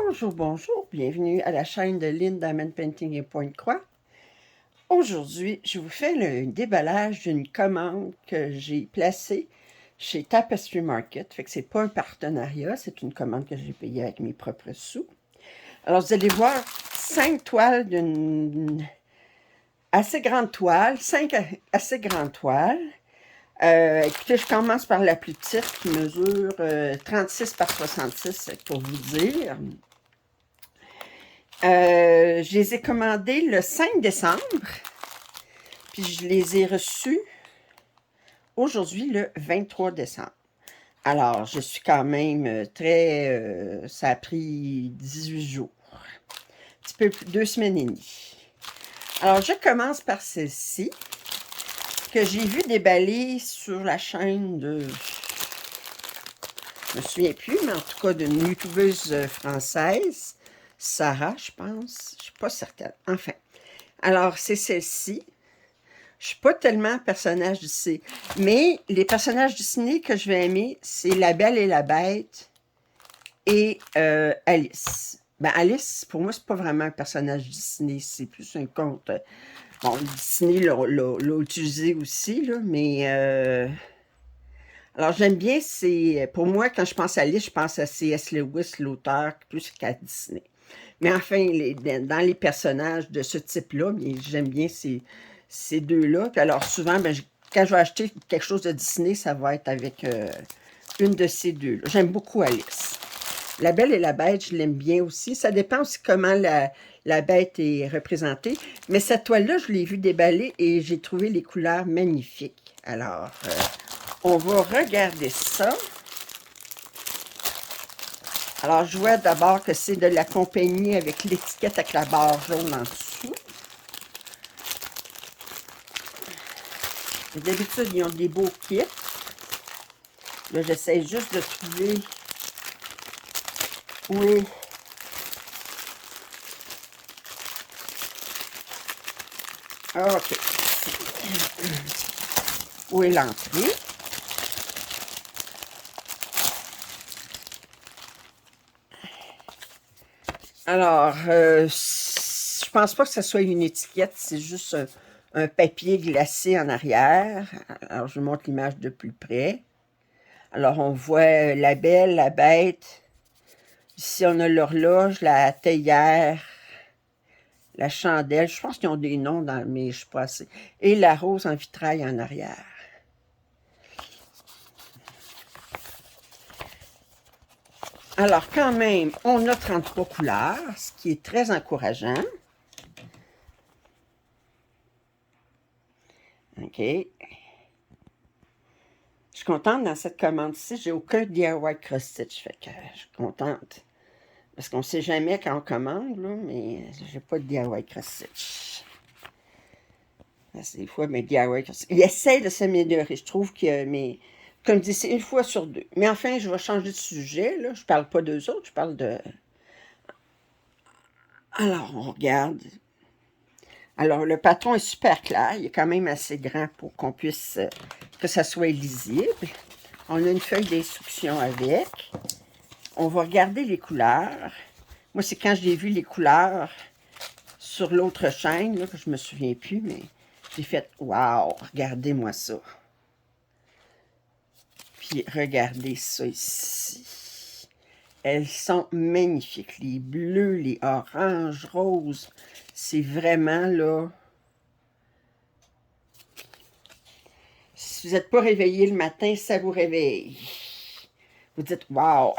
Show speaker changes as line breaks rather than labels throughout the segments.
Bonjour, bonjour, bienvenue à la chaîne de Lynn Diamond Painting et Pointe-Croix. Aujourd'hui, je vous fais le déballage d'une commande que j'ai placée chez Tapestry Market. Fait que c'est pas un partenariat, c'est une commande que j'ai payée avec mes propres sous. Alors, vous allez voir 5 toiles d'une assez grande toile, 5 assez grandes toiles. Écoutez, je commence par la plus petite qui mesure 36 par 66, pour vous dire. Je les ai commandés le 5 décembre, puis je les ai reçus aujourd'hui, le 23 décembre. Alors, je suis quand même très... ça a pris 18 jours. Un petit peu plus, 2 semaines et demie. Alors, je commence par celle-ci, que j'ai vu déballer sur la chaîne de... Je me souviens plus, mais en tout cas d'une youtubeuse française, Sarah, je pense. Je suis pas certaine. Enfin. Alors, c'est celle-ci. Je suis pas tellement personnage Disney, mais les personnages Disney que je vais aimer, c'est La Belle et la Bête et Alice. Ben, Alice, pour moi, c'est pas vraiment un personnage Disney, c'est plus un conte. Bon, Disney l'a utilisé aussi, là, mais... Alors, j'aime bien, pour moi, quand je pense à Alice, je pense à C.S. Lewis, l'auteur, plus qu'à Disney. Mais enfin, dans les personnages de ce type-là, j'aime bien ces deux-là. Puis alors, souvent, quand je vais acheter quelque chose de Disney, ça va être avec une de ces deux-là. J'aime beaucoup Alice. La Belle et la Bête, je l'aime bien aussi. Ça dépend aussi comment la bête est représentée. Mais cette toile-là, je l'ai vue déballer et j'ai trouvé les couleurs magnifiques. Alors, on va regarder ça. Alors, je vois d'abord que c'est de la compagnie avec l'étiquette avec la barre jaune en dessous. D'habitude, ils ont des beaux kits. Là, j'essaie juste de trouver où est... OK. Où est l'entrée? Alors, je pense pas que ce soit une étiquette, c'est juste un papier glacé en arrière. Alors, je vous montre l'image de plus près. Alors, on voit la Belle, la Bête. Ici, on a l'horloge, la théière, la chandelle. Je pense qu'ils ont des noms, mais je ne suis pas assez. Et la rose en vitrail en arrière. Alors, quand même, on a 33 couleurs, ce qui est très encourageant. OK. Je suis contente dans cette commande-ci. J'ai aucun DIY cross-stitch. Fait que je suis contente. Parce qu'on ne sait jamais quand on commande, là, mais j'ai pas de DIY cross-stitch. Des fois, mes DIY cross-stitch. Ils essayent de s'améliorer. Je trouve que comme je dis, c'est une fois sur deux. Mais enfin, je vais changer de sujet. Là. Je parle pas d'eux autres, je parle de... Alors, on regarde. Alors, le patron est super clair. Il est quand même assez grand pour qu'on puisse... que ça soit lisible. On a une feuille d'instruction avec. On va regarder les couleurs. Moi, c'est quand j'ai vu les couleurs sur l'autre chaîne, là, que je me souviens plus, mais j'ai fait « Wow! Regardez-moi ça! » Puis, regardez ça ici. Elles sont magnifiques. Les bleus, les oranges, roses. C'est vraiment, là... Si vous n'êtes pas réveillé le matin, ça vous réveille. Vous dites « Wow! »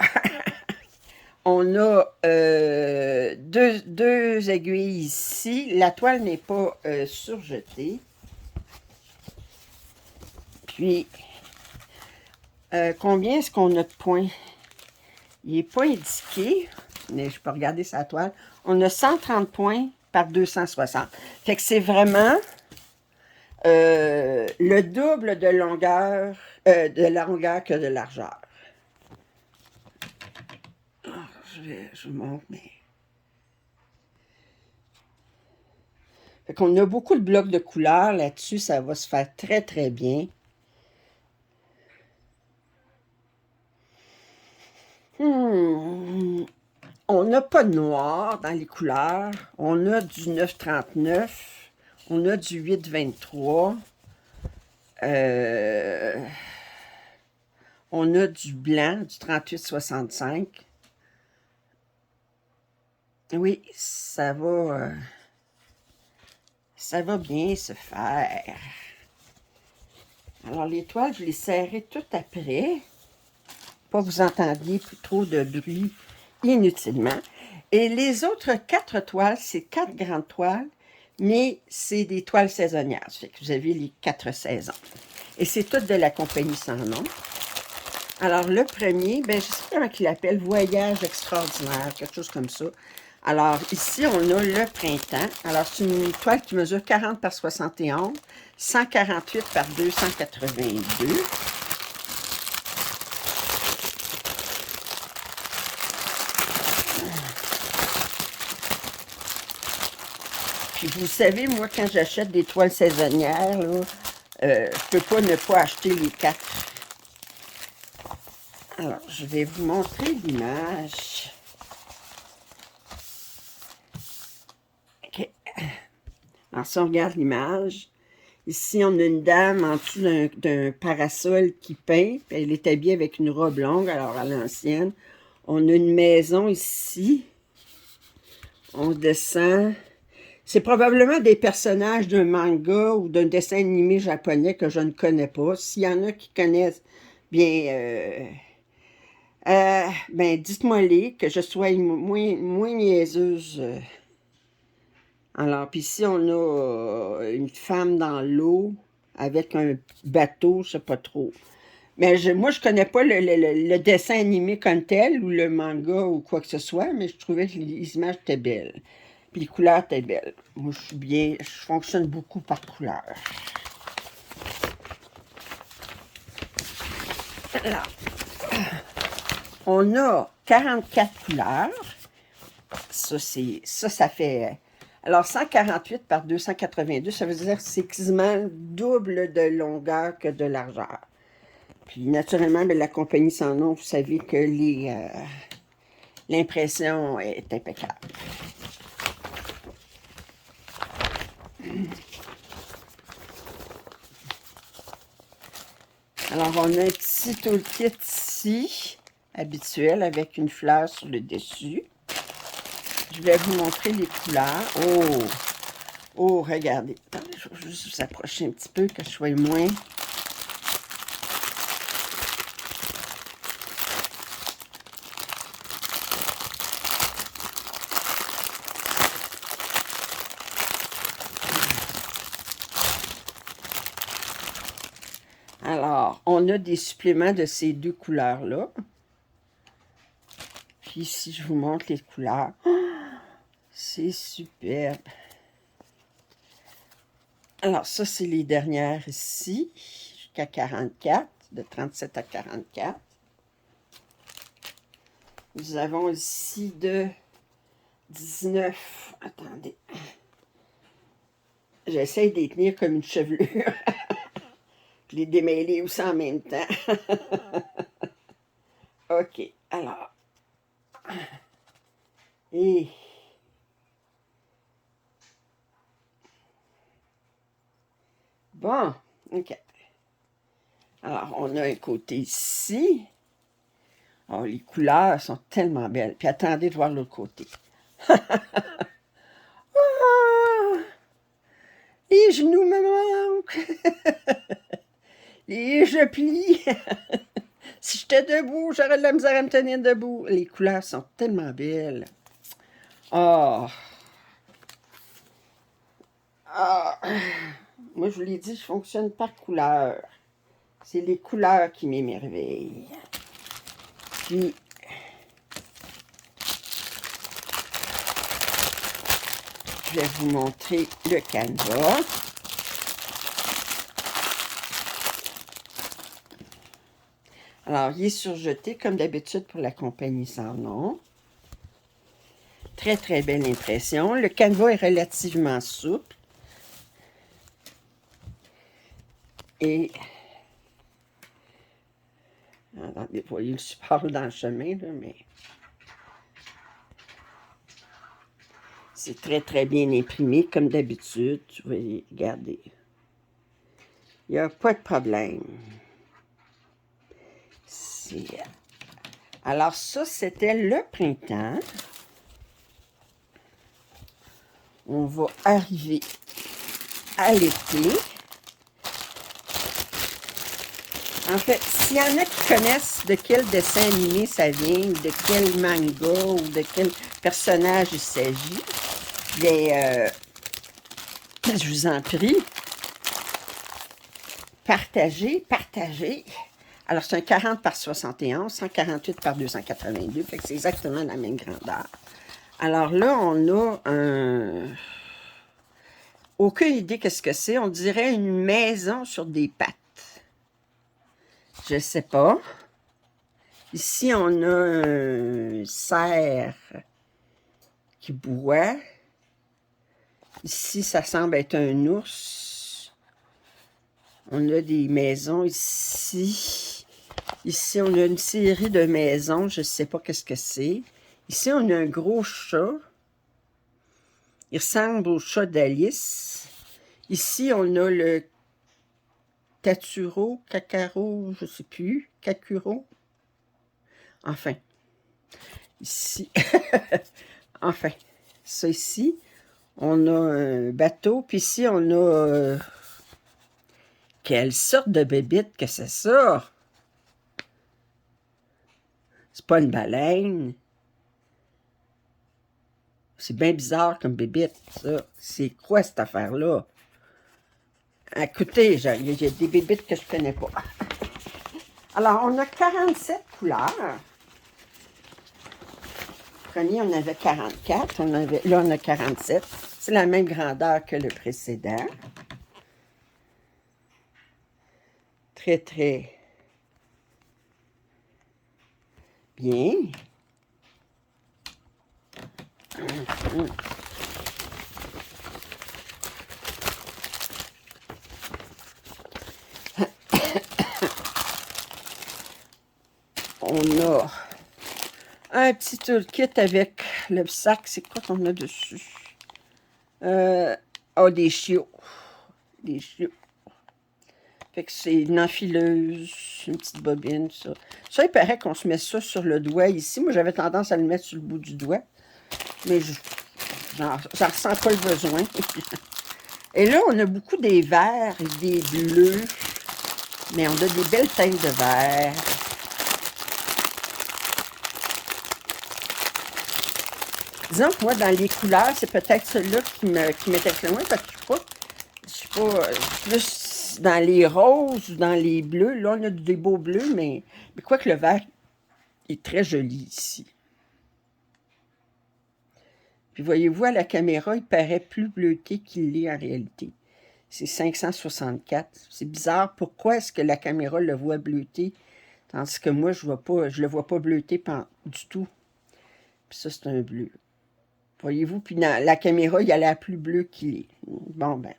On a deux aiguilles ici. La toile n'est pas surjetée. Puis, combien est-ce qu'on a de points? Il n'est pas indiqué, mais je peux regarder sa toile. On a 130 points par 260. Fait que c'est vraiment le double de longueur, de la longueur que de largeur. Oh, je vous montre, mais... Fait qu'on a beaucoup de blocs de couleurs là-dessus. Ça va se faire très, très bien. On n'a pas de noir dans les couleurs. On a du 9,39. On a du 8,23. On a du blanc, du 38,65. Oui, ça va bien se faire. Alors, les toiles, je les serrai toutes après. Pas que vous entendiez plus trop de bruit inutilement. Et les autres 4 toiles, c'est 4 grandes toiles, mais c'est des toiles saisonnières. Ça fait que vous avez les 4 saisons. Et c'est toutes de la compagnie Sans Nom. Alors, le premier, ben, je sais pas comment il l'appelle, Voyage extraordinaire, quelque chose comme ça. Alors, ici, on a le printemps. Alors, c'est une toile qui mesure 40 par 71, 148 par 282. Puis, vous savez, moi, quand j'achète des toiles saisonnières, là, je peux pas ne pas acheter les 4. Alors, je vais vous montrer l'image. OK. Alors, si on regarde l'image, ici, on a une dame en dessous d'un parasol qui peint. Elle est habillée avec une robe longue, alors à l'ancienne. On a une maison ici. On descend. C'est probablement des personnages d'un manga ou d'un dessin animé japonais que je ne connais pas. S'il y en a qui connaissent, bien, ben dites-moi-les, que je sois moins niaiseuse. Alors, puis ici, on a une femme dans l'eau avec un bateau, je sais pas trop. Mais moi, je connais pas le dessin animé comme tel, ou le manga, ou quoi que ce soit, mais je trouvais que les images étaient belles. Puis les couleurs étaient belles. Moi, je fonctionne beaucoup par couleur. Alors, on a 44 couleurs. Ça fait... Alors, 148 par 282, ça veut dire que c'est quasiment double de longueur que de largeur. Puis, naturellement, la compagnie Sans Nom, vous savez que l'impression est impeccable. Alors, on a un petit toolkit ici, habituel, avec une fleur sur le dessus. Je vais vous montrer les couleurs. Oh! Oh, regardez. Attendez, je vais juste vous approcher un petit peu, que je sois moins... Alors, on a des suppléments de ces deux couleurs-là. Puis ici, je vous montre les couleurs. Oh, c'est superbe. Alors, ça, c'est les dernières ici, jusqu'à 44, de 37 à 44. Nous avons ici de 19. Attendez. J'essaie de les tenir comme une chevelure. Je les démêler aussi en même temps. OK, alors. Et... Bon, OK. Alors, on a un côté ici. Oh, les couleurs sont tellement belles. Puis attendez de voir l'autre côté. Ah, les genoux me manquent. Et je plie. Si j'étais debout, j'aurais de la misère à me tenir debout. Les couleurs sont tellement belles. Oh. Ah. Moi, je vous l'ai dit, je fonctionne par couleur. C'est les couleurs qui m'émerveillent. Puis, je vais vous montrer le canevas. Alors, il est surjeté, comme d'habitude, pour la compagnie Sans Nom. Très, très belle impression. Le canevas est relativement souple. Et... Attendez, vous voyez le support dans le chemin, là, mais... C'est très, très bien imprimé, comme d'habitude. Vous voyez, regardez. Il n'y a pas de problème. Alors ça, c'était le printemps. On va arriver à l'été. En fait, s'il y en a qui connaissent de quel dessin animé ça vient, ou de quel manga, ou de quel personnage il s'agit, bien, je vous en prie, partagez, partagez. Alors, c'est un 40 par 71, 148 par 282, fait que c'est exactement la même grandeur. Alors là, on a un... Aucune idée qu'est-ce que c'est. On dirait une maison sur des pattes. Je sais pas. Ici, on a un cerf qui boit. Ici, ça semble être un ours. On a des maisons ici. Ici, on a une série de maisons. Je ne sais pas qu'est-ce que c'est. Ici, on a un gros chat. Il ressemble au chat d'Alice. Ici, on a le Cacaro, je ne sais plus. Kakuro. Enfin. Ici. Enfin. Ça ici. On a un bateau. Puis ici, on a... quelle sorte de bébite que c'est ça? C'est pas une baleine. C'est bien bizarre comme bébite, ça. C'est quoi cette affaire-là? Écoutez, il y a des bébites que je connais pas. Alors, on a 47 couleurs. Premier, on avait 44. Là, on a 47. C'est la même grandeur que le précédent. Très, très bien. On a un petit toolkit avec le sac. C'est quoi qu'on a dessus? Des chiots. Des chiots. Fait que c'est une enfileuse, une petite bobine, ça. Ça, il paraît qu'on se met ça sur le doigt ici. Moi, j'avais tendance à le mettre sur le bout du doigt. Mais j'en ressens pas le besoin. Et là, on a beaucoup des verts et des bleus. Mais on a des belles teintes de vert. Disons que moi, dans les couleurs, c'est peut-être celle-là qui m'était loin, parce que je suis pas plus dans les roses ou dans les bleus. Là, on a des beaux bleus, mais quoi que le vert est très joli ici. Puis voyez-vous, à la caméra, il paraît plus bleuté qu'il l'est en réalité. C'est 564. C'est bizarre. Pourquoi est-ce que la caméra le voit bleuté, tandis que moi, je le vois pas bleuté du tout. Puis ça, c'est un bleu. Voyez-vous, puis dans la caméra, il a l'air plus bleu qu'il est. Bon, ben.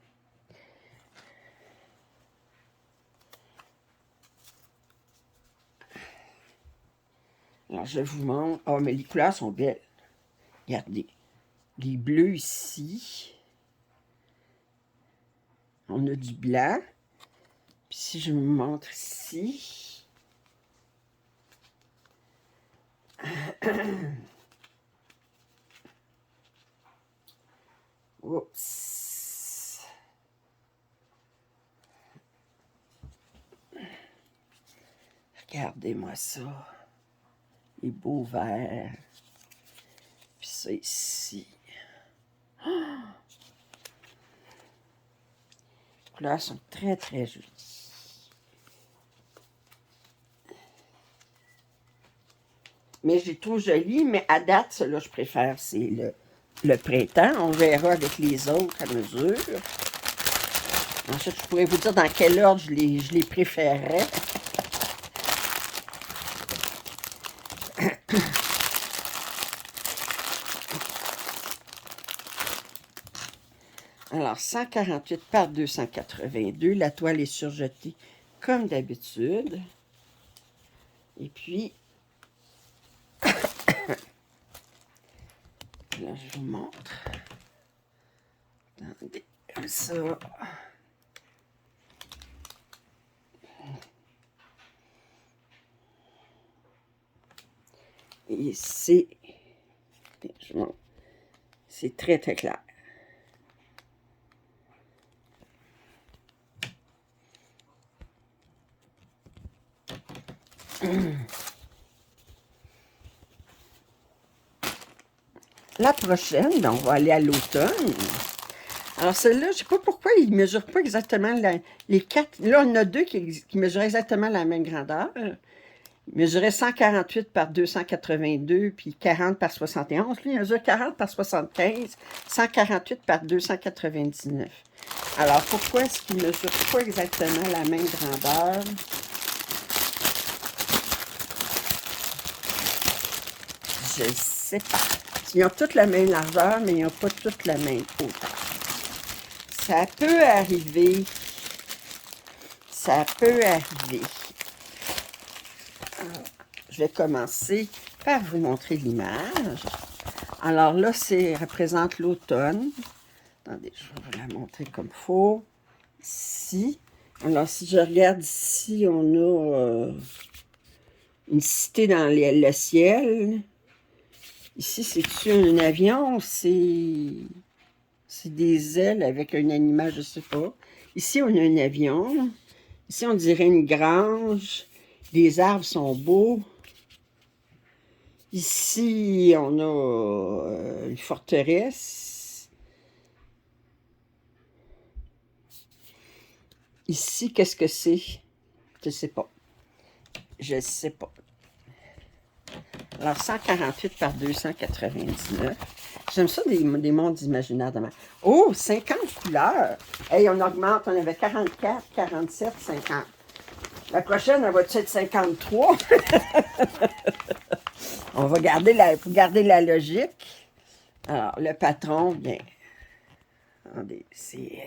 Alors, je vous montre. Oh, mais les couleurs sont belles. Regardez. Les bleus ici. On a du blanc. Puis si je vous montre ici. Oups. Regardez-moi ça. Les beaux verts. Puis ça ici. Oh! Les couleurs sont très, très jolies. Mais je les trouve jolies, mais à date, celui-là, je préfère, c'est le printemps. On verra avec les autres à mesure. Ensuite, je pourrais vous dire dans quel ordre je les préférerais. Alors, 148 par 282. La toile est surjetée comme d'habitude. Et puis, là, je vous montre. comme ça. Et c'est très, très clair. La prochaine, on va aller à l'automne. Alors, celle-là, je ne sais pas pourquoi ils ne mesurent pas exactement les quatre. Là, on en a deux qui mesurent exactement la même grandeur. Il mesurait 148 par 282, puis 40 par 71. Lui, il mesure 40 par 75, 148 par 299. Alors, pourquoi est-ce qu'ils ne mesurent pas exactement la même grandeur? Je ne sais pas. Ils ont toutes la même largeur, mais ils n'ont pas toutes la même hauteur. Ça peut arriver. Ça peut arriver. Alors, je vais commencer par vous montrer l'image. Alors là, ça représente l'automne. Attendez, je vais vous la montrer comme il faut. Ici. Alors, si je regarde ici, on a une cité dans le ciel. Ici, c'est-tu un avion? C'est des ailes avec un animal, je ne sais pas. Ici, on a un avion. Ici, on dirait une grange. Les arbres sont beaux. Ici, on a une forteresse. Ici, qu'est-ce que c'est? Je ne sais pas. Je ne sais pas. Alors, 148 par 299. J'aime ça, des mondes imaginaires de ma... Oh, 50 couleurs! Hey, on augmente. On avait 44, 47, 50. La prochaine, elle va être 53. On va garder la logique. Alors, le patron, bien... Attendez, c'est...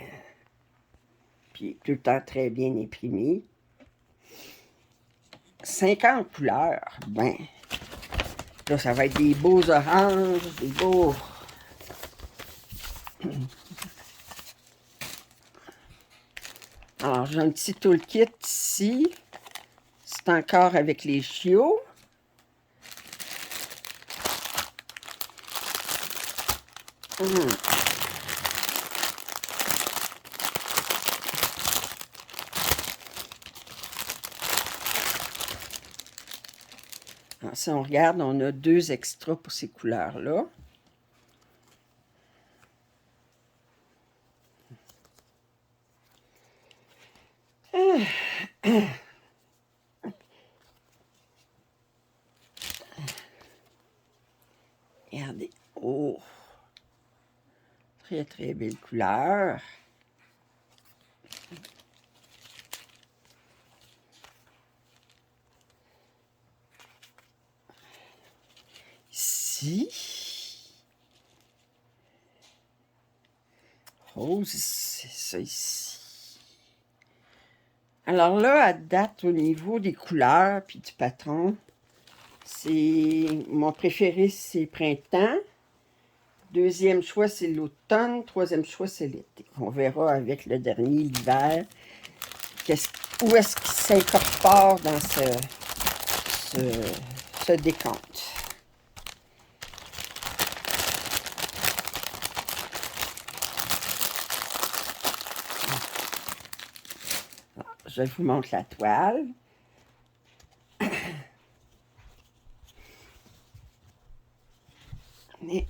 Puis, tout le temps très bien imprimé. 50 couleurs. Ben... Là, ça va être des beaux oranges, des beaux... Alors, j'ai un petit toolkit ici. C'est encore avec les chiots. Alors, si on regarde, on a 2 extras pour ces couleurs-là. Regardez. Oh! Très, très belle couleur. Ici. Rose, c'est ça ici. Alors là, à date, au niveau des couleurs puis du patron, c'est mon préféré, c'est printemps. Deuxième choix, c'est l'automne. Troisième choix, c'est l'été. On verra avec le dernier, l'hiver, où est-ce qu'il s'incorpore dans ce décompte. Je vous montre la toile. Mais...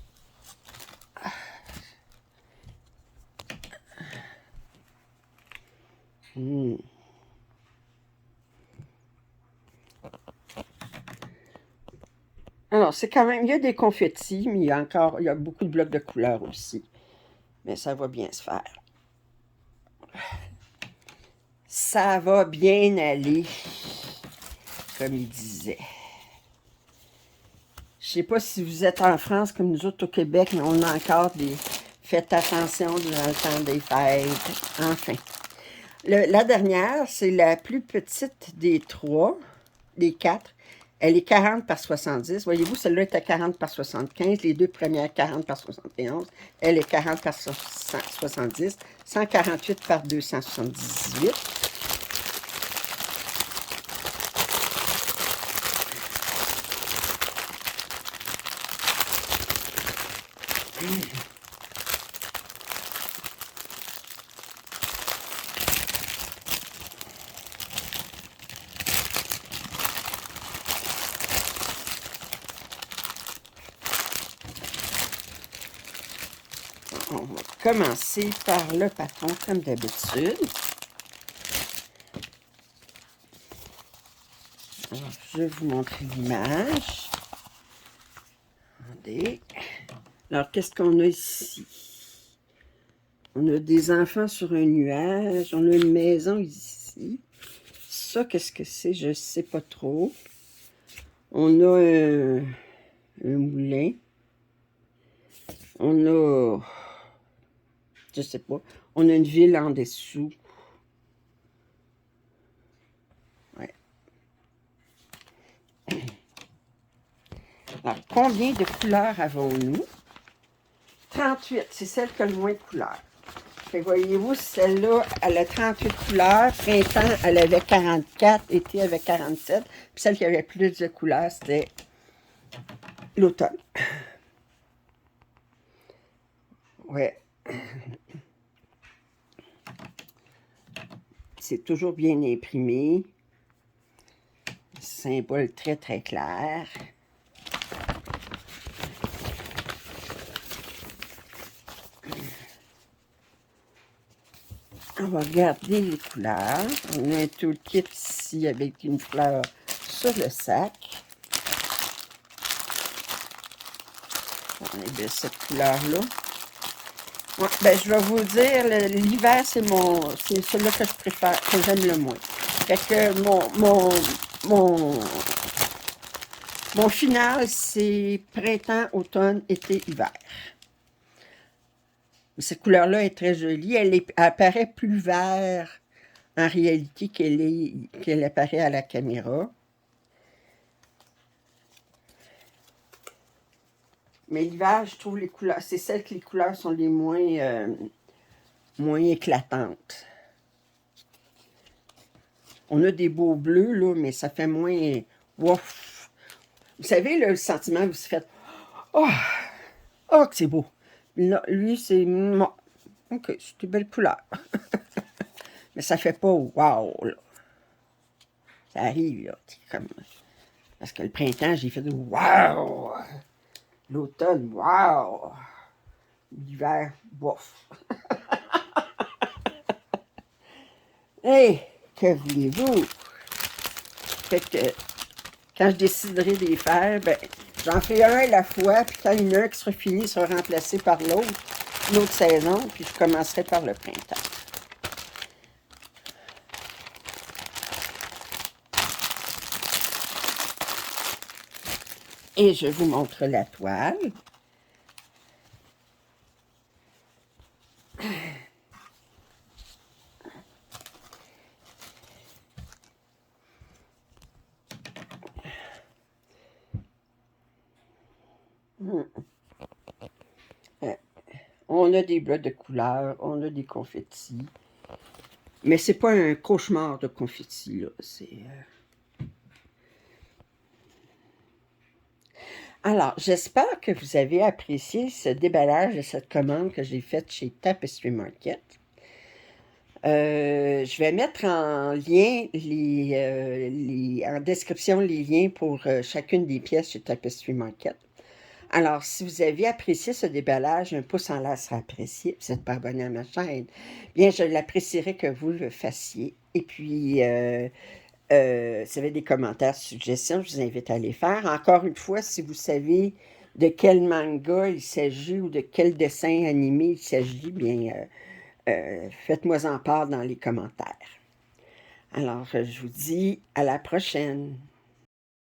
Alors, c'est quand même... Il y a des confettis, mais il y a beaucoup de blocs de couleurs aussi. Mais ça va bien se faire. Ça va bien aller, comme il disait. Je ne sais pas si vous êtes en France comme nous autres au Québec, mais on a encore des... Faites attention durant le temps des fêtes. Enfin. La dernière, c'est la plus petite des 4. Elle est 40 par 70. Voyez-vous, celle-là est à 40 par 75. Les deux premières, 40 par 71. Elle est 40 par 70. 148 par 278. On va commencer par le patron comme d'habitude. Alors, je vais vous montrer l'image. Attendez. Alors, qu'est-ce qu'on a ici? On a des enfants sur un nuage. On a une maison ici. Ça, qu'est-ce que c'est? Je ne sais pas trop. On a un moulin. On a... Je sais pas. On a une ville en dessous. Ouais. Alors, combien de couleurs avons-nous? 38, c'est celle qui a le moins de couleurs. Fait, voyez-vous, celle-là, elle a 38 couleurs. Printemps, elle avait 44. Été, elle avait 47. Puis celle qui avait plus de couleurs, c'était l'automne. Ouais. C'est toujours bien imprimé. Symbole très, très clair. On va regarder les couleurs. On a un toolkit ici avec une fleur sur le sac. On est de cette couleur-là. Ouais, ben, je vais vous dire, l'hiver, c'est celui que je préfère, que j'aime le moins. Fait que mon final, c'est printemps, automne, été, hiver. Cette couleur-là est très jolie. Elle apparaît plus vert en réalité qu'elle apparaît à la caméra. Mais l'hiver, je trouve les couleurs, c'est celle que les couleurs sont les moins éclatantes. On a des beaux bleus, là, mais ça fait moins... Ouf. Vous savez, là, le sentiment, vous se faites... Oh, oh que c'est beau. Là, lui, c'est... OK, c'est une belle couleur. Mais ça fait pas wow, là. Ça arrive, là. Comme... Parce que le printemps, j'ai fait wow. L'automne, wow. L'hiver, bof. Hey, que voulez-vous? Fait que, quand je déciderai de les faire, ben, j'en fais un à la fois, puis quand il y en a un qui sera fini, il sera remplacé par l'autre saison, puis je commencerai par le printemps. Et je vous montre la toile. On a des blocs de couleurs, on a des confettis. Mais c'est pas un cauchemar de confettis, là. Alors, j'espère que vous avez apprécié ce déballage de cette commande que j'ai faite chez Tapestry Market. Je vais mettre en lien, en description, les liens pour chacune des pièces chez Tapestry Market. Alors, si vous avez apprécié ce déballage, un pouce en l'air sera apprécié. Vous n'êtes pas abonné à ma chaîne, bien, je l'apprécierais que vous le fassiez. Et puis, si vous avez des commentaires, suggestions, je vous invite à les faire. Encore une fois, si vous savez de quel manga il s'agit ou de quel dessin animé il s'agit, bien, faites-moi en part dans les commentaires. Alors, je vous dis à la prochaine.